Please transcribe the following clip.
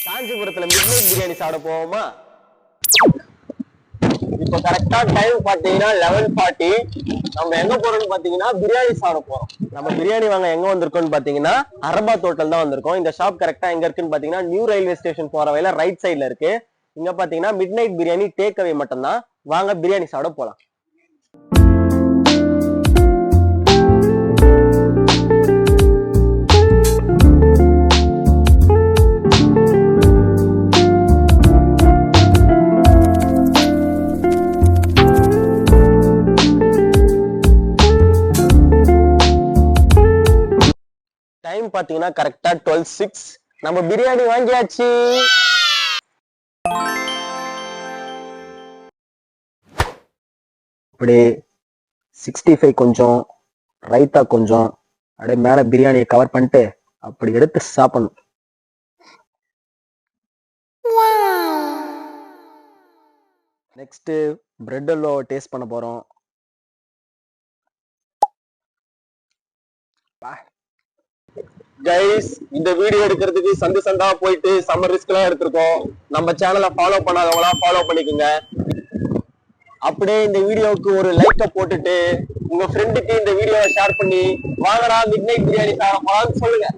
காஞ்சிபுரத்துல மிட்நைட் பிரியாணி சாப்பிட போவோமா? இப்போ கரெக்டா டைம் பாத்தீங்கன்னா 11:40. நம்ம எங்க போறோம்னு பாத்தீங்கன்னா பிரியாணி சாப்பிட போறோம். நம்ம பிரியாணி வாங்க எங்க வந்திருக்கோம்னு பாத்தீங்கன்னா அரபாத் ஹோட்டல் தான் வந்திருக்கோம். இந்த ஷாப் கரெக்டா எங்க இருக்குன்னு பாத்தீங்கன்னா நியூ ரயில்வே ஸ்டேஷன் போற வழியில ரைட் சைட்ல இருக்கு. இங்க பாத்தீங்கன்னா மிட்நைட் பிரியாணி டேக் அவே மட்டும் தான். வாங்க பிரியாணி சாப்பிட போலாம். டைம் பாத்தீங்கன்னா கரெக்டா 12:06. நம்ம பிரியாணி வாங்கியாச்சு. அப்படியே 65 கொஞ்சம், ரைத்தா கொஞ்சம், அப்படியே மேல பிரியாணியை கவர் பண்ணிட்டு அப்படி எடுத்து சாப்பிடணும். நெக்ஸ்ட் பிரெட் அல்வா டேஸ்ட் பண்ண போறோம். கைஸ், இந்த வீடியோ எடுக்கிறதுக்கு சந்தா போயிட்டு சம்மர் ரிஸ்க் எல்லாம் எடுத்திருக்கோம். நம்ம சேனலை ஃபாலோ பண்ணாதவங்களா ஃபாலோ பண்ணிக்கோங்க. அப்படியே இந்த வீடியோவுக்கு ஒரு லைக்க போட்டுட்டு உங்க ஃப்ரெண்டுக்கு இந்த வீடியோவை ஷேர் பண்ணி வாங்கடா மிட்நைட் பிரியாணி சாப்பிட போலாம்னு சொல்லுங்க.